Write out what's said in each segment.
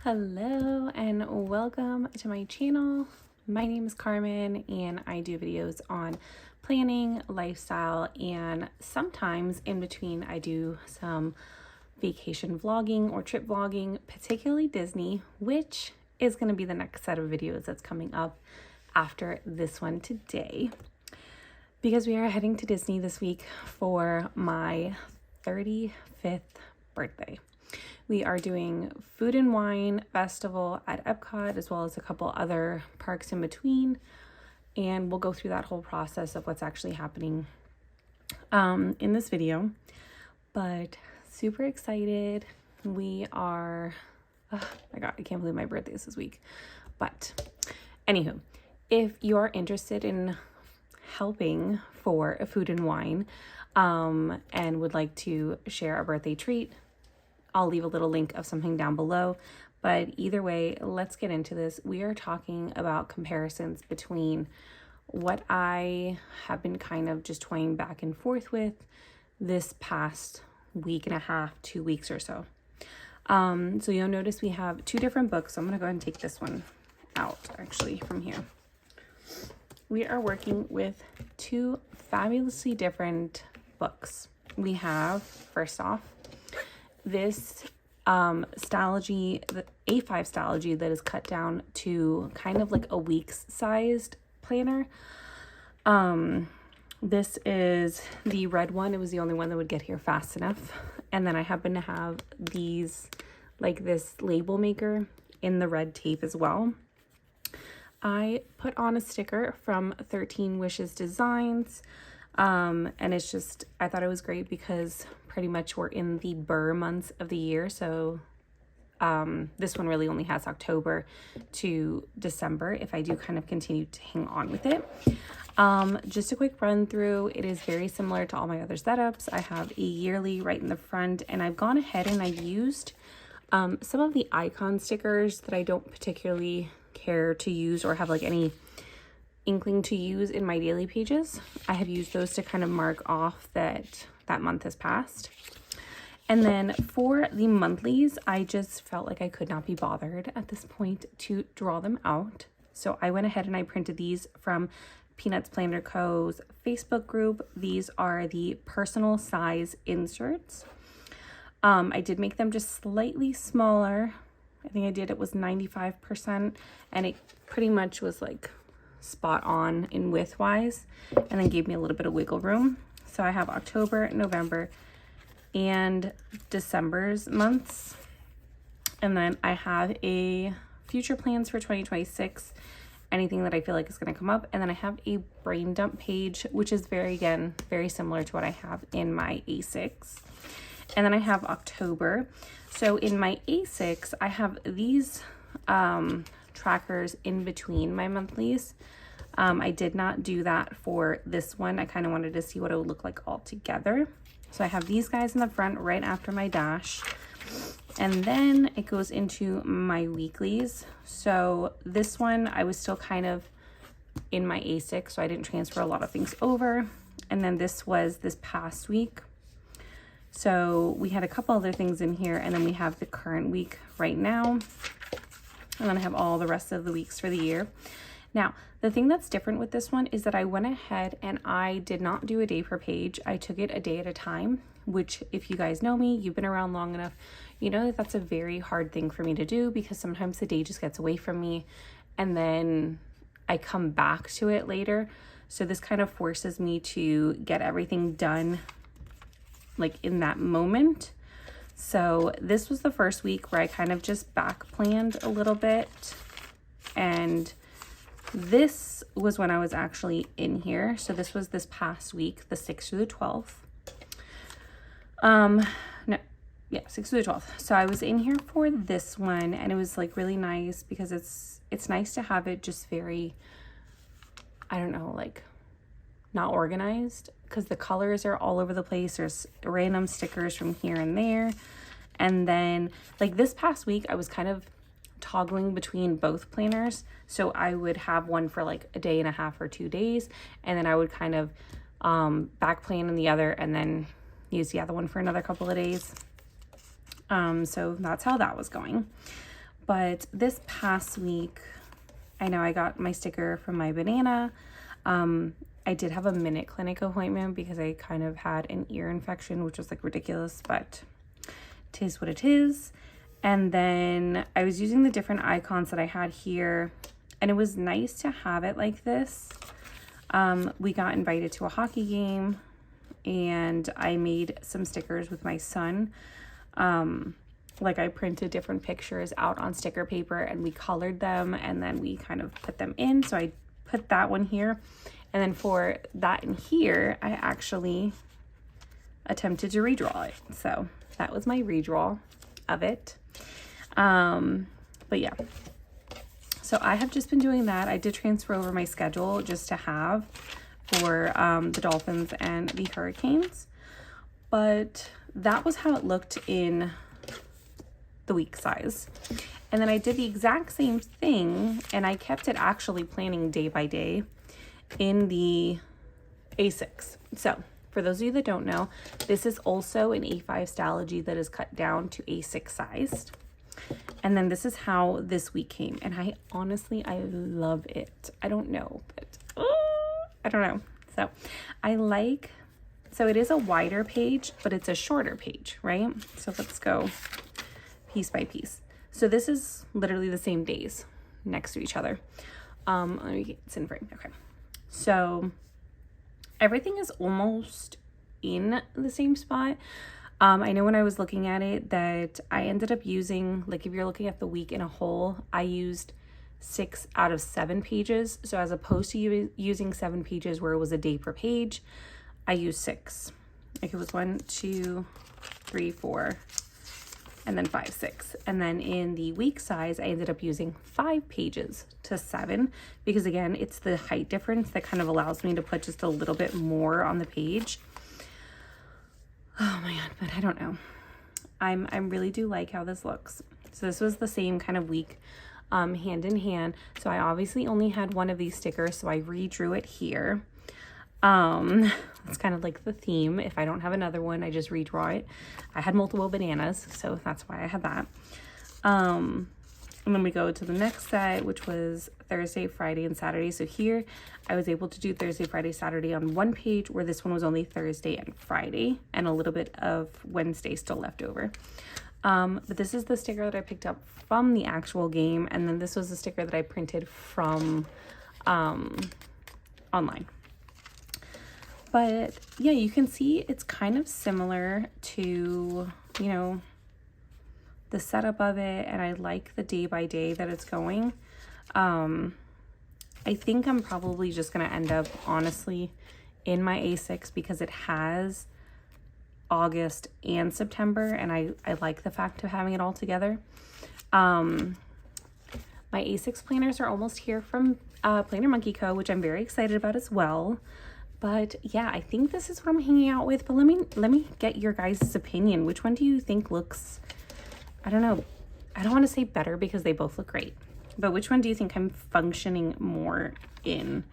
Hello and welcome to my channel. My name is Carmen and I do videos on planning, lifestyle, and sometimes in between I do some vacation vlogging or trip vlogging, particularly Disney, which is going to be the next set of videos that's coming up after this one today. Because we are heading to Disney this week for my 35th birthday. We are doing food and wine festival at Epcot, as well as a couple other parks in between. And we'll go through that whole process of what's actually happening in this video. But super excited. We are, oh my God, I can't believe my birthday is this week. But anywho, if you are interested in helping for a food and wine and would like to share a birthday treat, I'll leave a little link of something down below. But either way, let's get into this. We are talking about comparisons between what I have been kind of just toying back and forth with this past week and a half, 2 weeks or so. So you'll notice we have two different books. So I'm going to go ahead and take this one out actually from here. We are working with two fabulously different books. We have, first off, this Stalogy, the A5 Stalogy that is cut down to kind of like a week's sized planner. This is the red one. It was the only one that would get here fast enough. And then I happen to have these, like this label maker in the red tape as well. I put on a sticker from 13 Wishes Designs. And it's just, I thought it was great because pretty much we're in the burr months of the year. So this one really only has October to December if I do kind of continue to hang on with it. Just a quick run through. It is very similar to all my other setups. I have a yearly right in the front, and I've gone ahead and I've used some of the icon stickers that I don't particularly care to use or have like any inkling to use in my daily pages. I have used those to kind of mark off that month has passed. And then for the monthlies, I just felt like I could not be bothered at this point to draw them out. So I went ahead and I printed these from Peanuts Planner Co.'s Facebook group. These are the personal size inserts. I did make them just slightly smaller. I think I did, it was 95%, and it pretty much was like spot on in width wise, and then gave me a little bit of wiggle room. So I have October, November, and December's months. And then I have a future plans for 2026, anything that I feel like is going to come up. And then I have a brain dump page, which is very similar to what I have in my A6. And then I have October. So in my A6, I have these trackers in between my monthlies. I did not do that for this one. I kind of wanted to see what it would look like all together. So I have these guys in the front right after my dash. And then it goes into my weeklies. So this one, I was still kind of in my A6, so I didn't transfer a lot of things over. And then this was this past week. So we had a couple other things in here, and then we have the current week right now. And then I have all the rest of the weeks for the year. Now, the thing that's different with this one is that I went ahead and I did not do a day per page. I took it a day at a time, which if you guys know me, you've been around long enough, you know that that's a very hard thing for me to do because sometimes the day just gets away from me and then I come back to it later. So this kind of forces me to get everything done like in that moment. So this was the first week where I kind of just back planned a little bit, and this was when I was actually in here. So this was this past week, the 6th through the 12th. 6th through the 12th. So I was in here for this one, and it was like really nice because it's nice to have it just very, I don't know, like not organized, because the colors are all over the place. There's random stickers from here and there. And then like this past week, I was kind of toggling between both planners. So I would have one for like a day and a half or 2 days, and then I would kind of back plan in the other and then use the other one for another couple of days. So that's how that was going. But this past week, I know I got my sticker from my banana. I did have a minute clinic appointment because I kind of had an ear infection, which was like ridiculous, but it is what it is. And then I was using the different icons that I had here, and it was nice to have it like this. We got invited to a hockey game, and I made some stickers with my son. Like I printed different pictures out on sticker paper and we colored them, and then we kind of put them in. So I put that one here. And then for that in here, I actually attempted to redraw it. So that was my redraw of it. But yeah, so I have just been doing that. I did transfer over my schedule just to have for the Dolphins and the Hurricanes. But that was how it looked in the week size. And then I did the exact same thing, and I kept it actually planning day by day in the A6. So for those of you that don't know, this is also an A5 Stylogy that is cut down to A6 sized. And then this is how this week came. And I honestly love it. I don't know, but I don't know. So so it is a wider page, but it's a shorter page, right? So let's go piece by piece. So this is literally the same days next to each other. Let me get this in frame. Okay. So everything is almost in the same spot. I know when I was looking at it that I ended up using, like if you're looking at the week in a whole, I used 6 out of 7 pages. So as opposed to using 7 pages where it was a day per page, I used 6. Like it was 1, 2, 3, 4, and then 5, 6. And then in the week size, I ended up using 5 pages to 7 because again, it's the height difference that kind of allows me to put just a little bit more on the page. Oh my God, but I don't know. I really do like how this looks. So this was the same kind of week, hand in hand. So I obviously only had one of these stickers, so I redrew it here. It's kind of like the theme. If I don't have another one, I just redraw it. I had multiple bananas, so that's why I had that. And then we go to the next set, which was Thursday, Friday, and Saturday. So here I was able to do Thursday, Friday, Saturday on one page, where this one was only Thursday and Friday, and a little bit of Wednesday still left over. But this is the sticker that I picked up from the actual game, and then this was the sticker that I printed from online. But yeah, you can see it's kind of similar to, you know, the setup of it, and I like the day by day that it's going. I think I'm probably just going to end up, honestly, in my A6 because it has August and September, and I like the fact of having it all together. My A6 planners are almost here from Planner Monkey Co., which I'm very excited about as well. But yeah, I think this is what I'm hanging out with. But let me get your guys' opinion. Which one do you think looks, I don't know, I don't want to say better because they both look great, but which one do you think I'm functioning more in,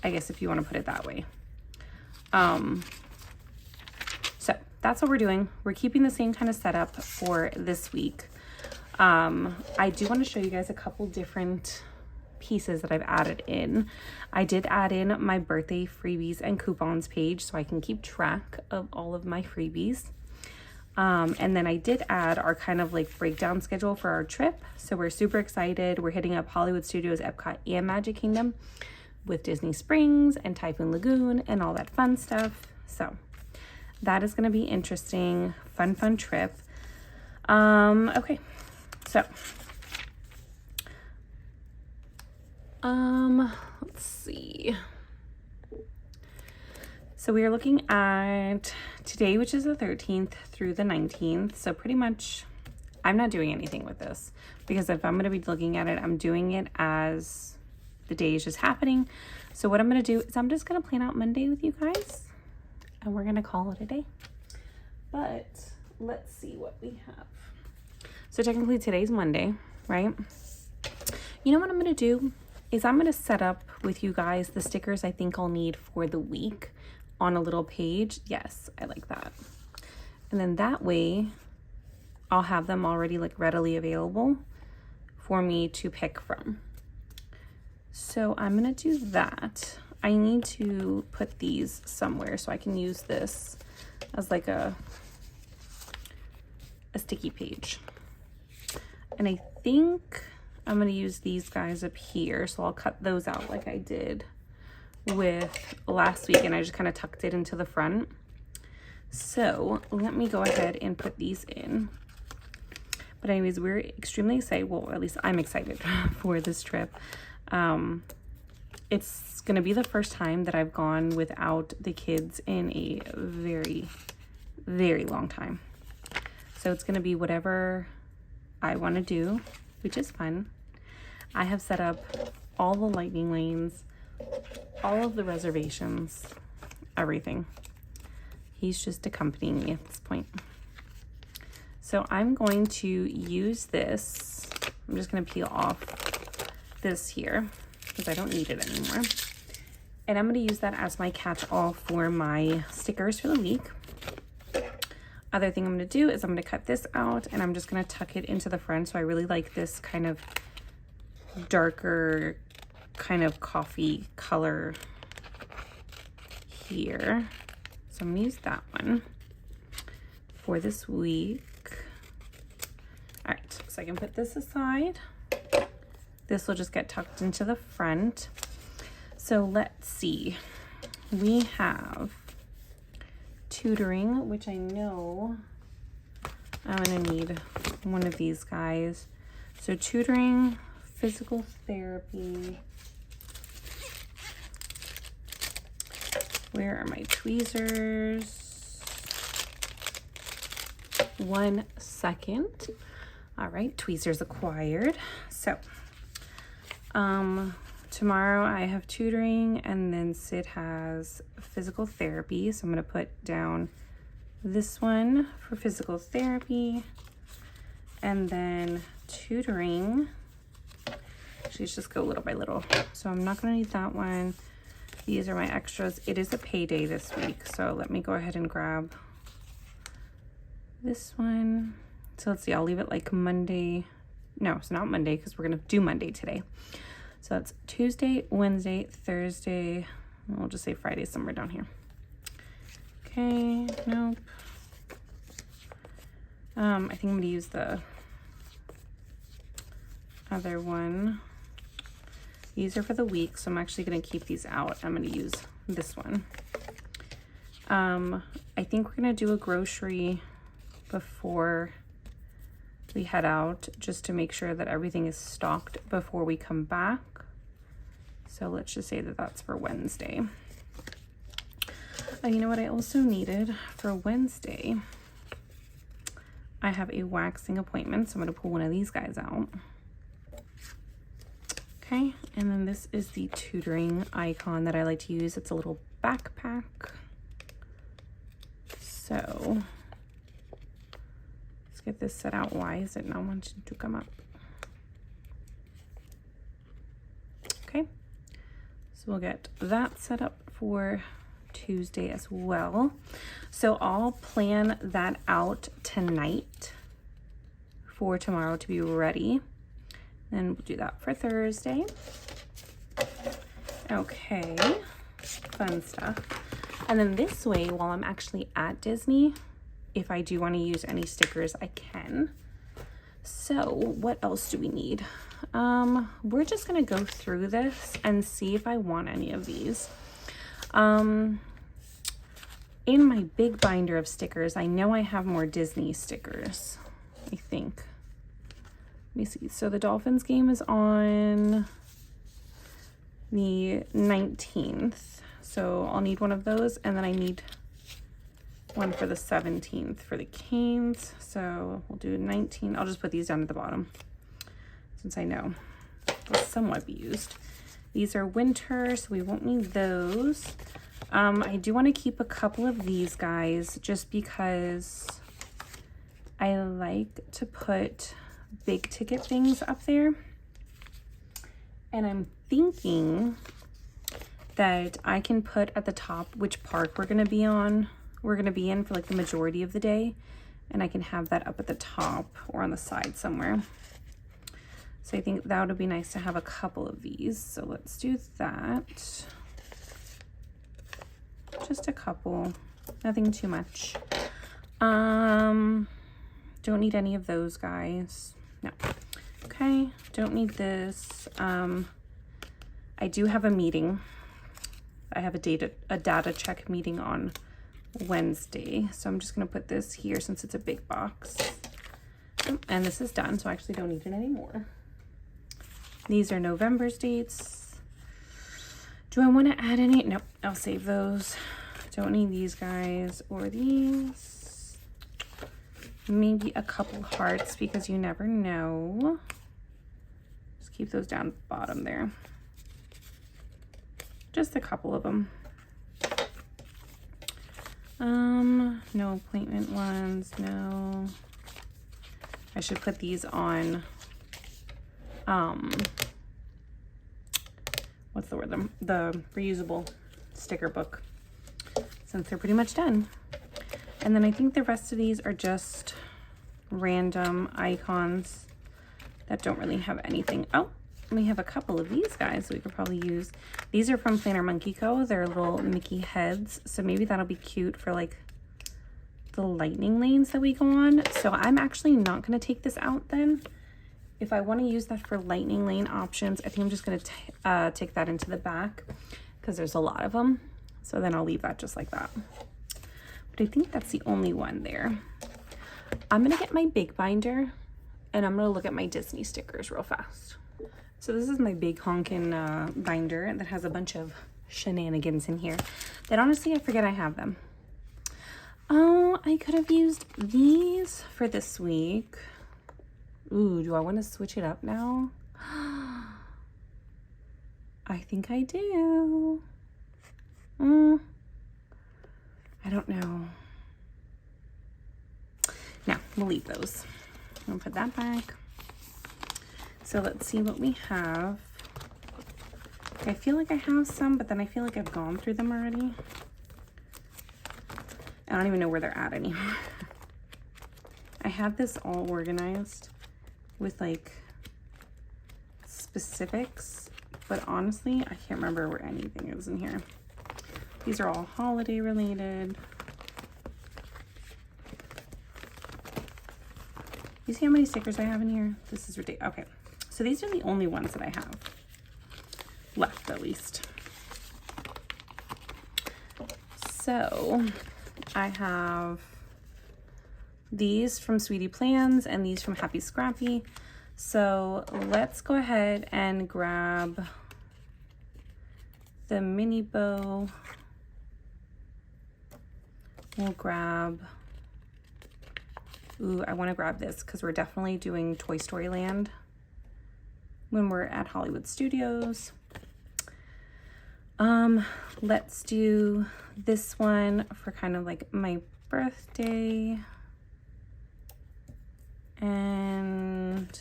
I guess, if you want to put it that way. So that's what we're doing. We're keeping the same kind of setup for this week. I do want to show you guys a couple different pieces that I've added in. I did add in my birthday freebies and coupons page so I can keep track of all of my freebies. And then I did add our kind of like breakdown schedule for our trip. So we're super excited. We're hitting up Hollywood Studios, Epcot, and Magic Kingdom with Disney Springs and Typhoon Lagoon and all that fun stuff. So that is going to be interesting. Fun trip. Okay. So let's see. So we are looking at today, which is the 13th through the 19th. So pretty much I'm not doing anything with this because if I'm going to be looking at it, I'm doing it as the day is just happening. So what I'm going to do is I'm just going to plan out Monday with you guys and we're going to call it a day. But let's see what we have. So technically today's Monday, right? You know what I'm going to do is I'm going to set up with you guys the stickers I think I'll need for the week on a little page. Yes, I like that. And then that way I'll have them already like readily available for me to pick from. So I'm gonna do that. I need to put these somewhere so I can use this as like a sticky page. And I think I'm gonna use these guys up here, so I'll cut those out like I did with last week, and I just kind of tucked it into the front. So let me go ahead and put these in. But anyways, we're extremely excited. Well, at least I'm excited for this trip. It's gonna be the first time that I've gone without the kids in a very, very long time. So it's gonna be whatever I want to do, which is fun. I have set up all the lightning lanes, all of the reservations, everything. He's just accompanying me at this point. So I'm going to use this. I'm just going to peel off this here because I don't need it anymore. And I'm going to use that as my catch-all for my stickers for the week. Other thing I'm going to do is I'm going to cut this out, and I'm just going to tuck it into the front. So I really like this kind of darker kind of coffee color here. So I'm going to use that one for this week. All right, so I can put this aside. This will just get tucked into the front. So let's see. We have tutoring, which I know I'm going to need one of these guys. So tutoring, physical therapy. Where are my tweezers? 1 second. All right, tweezers acquired. So, tomorrow I have tutoring, and then Sid has physical therapy. So I'm gonna put down this one for physical therapy, and then tutoring. She's just go little by little. So I'm not gonna need that one. These are my extras. It is a payday this week, so let me go ahead and grab this one. So let's see, I'll leave it like Monday. No, it's not Monday because we're gonna do Monday today. So that's Tuesday, Wednesday, Thursday. We'll just say Friday somewhere down here. Okay, nope. I think I'm gonna use the other one. These are for the week, so I'm actually gonna keep these out. I'm gonna use this one. I think we're gonna do a grocery before we head out, just to make sure that everything is stocked before we come back. So let's just say that that's for Wednesday. You know what I also needed for Wednesday? I have a waxing appointment, so I'm gonna pull one of these guys out. Okay, and then this is the tutoring icon that I like to use. It's a little backpack. So let's get this set out. Why is it not wanting to come up? Okay, so we'll get that set up for Tuesday as well. So I'll plan that out tonight for tomorrow to be ready. And we'll do that for Thursday. Okay, fun stuff. And then this way, while I'm actually at Disney, if I do want to use any stickers, I can. So what else do we need? We're just gonna go through this and see if I want any of these. In my big binder of stickers, I know I have more Disney stickers, I think. Let me see. So the Dolphins game is on the 19th. So I'll need one of those. And then I need one for the 17th for the Canes. So we'll do 19. I'll just put these down at the bottom since I know they'll somewhat be used. These are winter, so we won't need those. I do want to keep a couple of these guys just because I like to put big ticket things up there, and I'm thinking that I can put at the top which park we're going to be in for like the majority of the day, and I can have that up at the top or on the side somewhere. So I think that would be nice to have a couple of these. So let's do that. Just a couple, nothing too much. Don't need any of those guys. No. Okay, don't need this. I do have a meeting. I have a data check meeting on Wednesday. So I'm just gonna put this here since it's a big box. And this is done, so I actually don't need it anymore. These are November's dates. Do I want to add any? Nope, I'll save those. Don't need these guys or these. Maybe a couple hearts because you never know. Just keep those down the bottom there. Just a couple of them. No appointment ones, no. I should put these on, what's the word? The reusable sticker book, since they're pretty much done. And then I think the rest of these are just random icons that don't really have anything. Oh, we have a couple of these guys we could probably use. These are from Planner Monkey Co. They're little Mickey heads, so maybe that'll be cute for like the lightning lanes that we go on. So I'm actually not going to take this out then. If I want to use that for lightning lane options, I think I'm just going to take that into the back because there's a lot of them. So then I'll leave that just like that. But I think that's the only one there. I'm going to get my big binder and I'm going to look at my Disney stickers real fast. So this is my big honkin' binder that has a bunch of shenanigans in here that honestly I forget I have them. Oh, I could have used these for this week. Ooh, do I want to switch it up now? I think I do. I don't know. No, we'll leave those. I'll put that back. So let's see what we have. I feel like I have some, but then I feel like I've gone through them already. I don't even know where they're at anymore. I had this all organized with like specifics, but honestly, I can't remember where anything is in here. These are all holiday related. You see how many stickers I have in here? This is ridiculous. Okay, so these are the only ones that I have left, at least. So I have these from Sweetie Plans and these from Happy Scrappy. So let's go ahead and grab the mini bow. We'll grab, ooh, I want to grab this because we're definitely doing Toy Story Land when we're at Hollywood Studios. Let's do this one for kind of like my birthday. And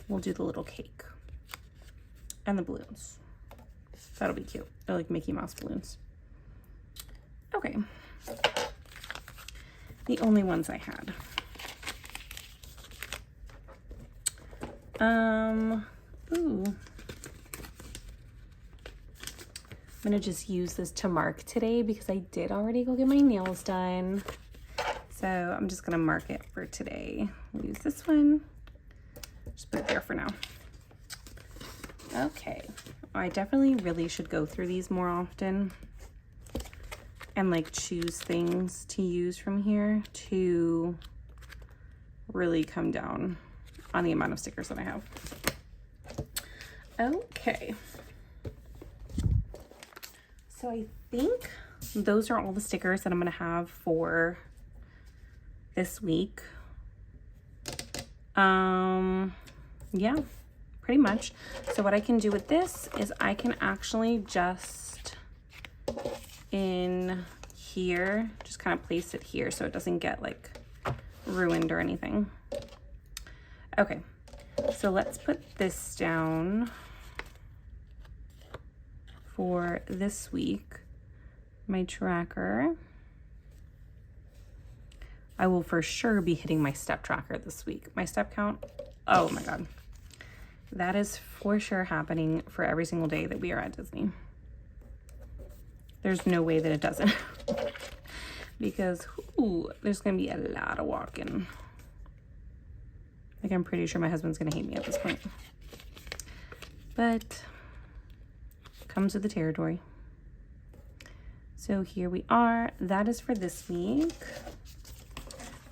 we'll do the little cake and the balloons. That'll be cute. They're like Mickey Mouse balloons. Okay. The only ones I had. Ooh. I'm gonna just use this to mark today because I did already go get my nails done. So I'm just gonna mark it for today. We'll use this one. Just put it there for now. Okay. I definitely really should go through these more often and like choose things to use from here to really come down on the amount of stickers that I have. Okay. So I think those are all the stickers that I'm gonna have for this week. Yeah, pretty much. So what I can do with this is I can actually just in here, just kind of place it here so it doesn't get like ruined or anything. Okay, so let's put this down for this week. My tracker. I will for sure be hitting my step tracker this week. My step count, oh my God. that is for sure happening for every single day that we are at Disney. There's no way that it doesn't. Because there's gonna be a lot of walking. Like, I'm pretty sure my husband's gonna hate me at this point. But comes with the territory. So here we are. That is for this week.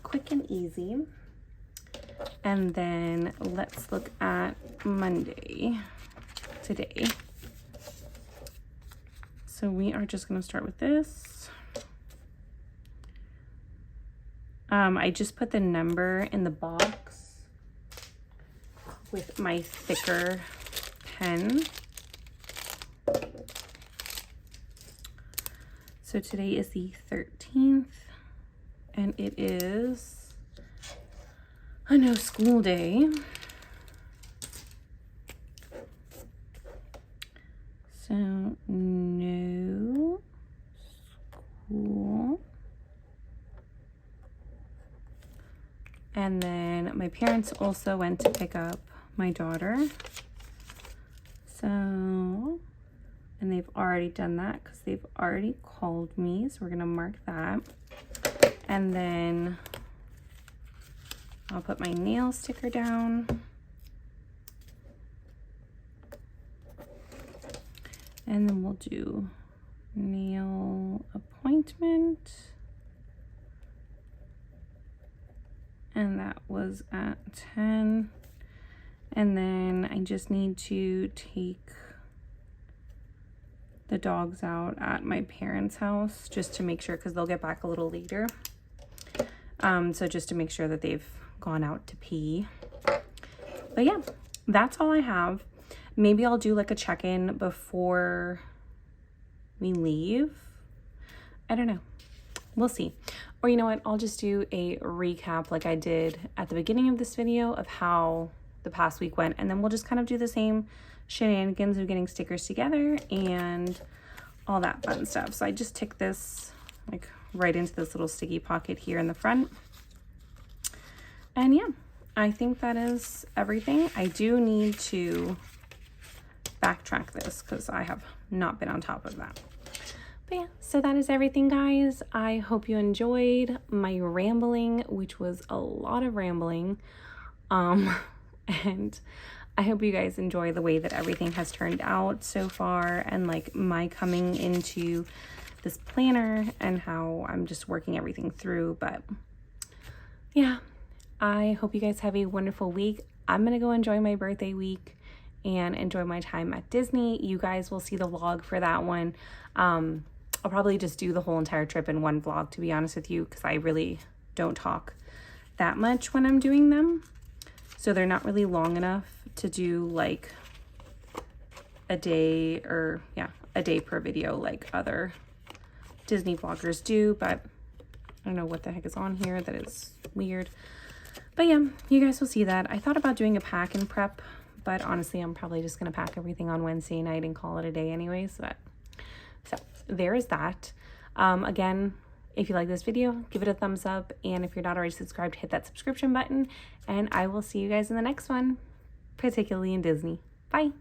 Quick and easy. And then let's look at Monday today. So we are just going to start with this. I just put the number in the box with my thicker pen. So today is the 13th, and it is a no school day. So no school. And then my parents also went to pick up my daughter. So, and they've already done that because they've already called me. So we're gonna mark that. And then I'll put my nail sticker down. And then we'll do nail appointment. And that was at 10. And then I just need to take the dogs out at my parents' house just to make sure, because they'll get back a little later. So just to make sure that they've gone out to pee. But yeah, that's all I have. Maybe I'll do like a check-in before we leave. I don't know. We'll see. Or you know what? I'll just do a recap like I did at the beginning of this video of how the past week went. And then we'll just kind of do the same shenanigans of getting stickers together and all that fun stuff. So I just took this like right into this little sticky pocket here in the front. And yeah, I think that is everything. I do need to backtrack this because I have not been on top of that. But yeah, so that is everything, guys. I hope you enjoyed my rambling, which was a lot of rambling. And I hope you guys enjoy the way that everything has turned out so far, and like my coming into this planner and how I'm just working everything through. But yeah, I hope you guys have a wonderful week. I'm gonna go enjoy my birthday week and enjoy my time at Disney. You guys will see the vlog for that one. I'll probably just do the whole entire trip in one vlog, to be honest with you, because I really don't talk that much when I'm doing them. So they're not really long enough to do like a day, or yeah, a day per video like other Disney vloggers do. But I don't know what the heck is on here that is weird. But yeah, you guys will see that. I thought about doing a pack and prep, but honestly, I'm probably just going to pack everything on Wednesday night and call it a day anyways. But so there is that. Again, if you like this video, give it a thumbs up. And if you're not already subscribed, hit that subscription button. And I will see you guys in the next one, particularly in Disney. Bye.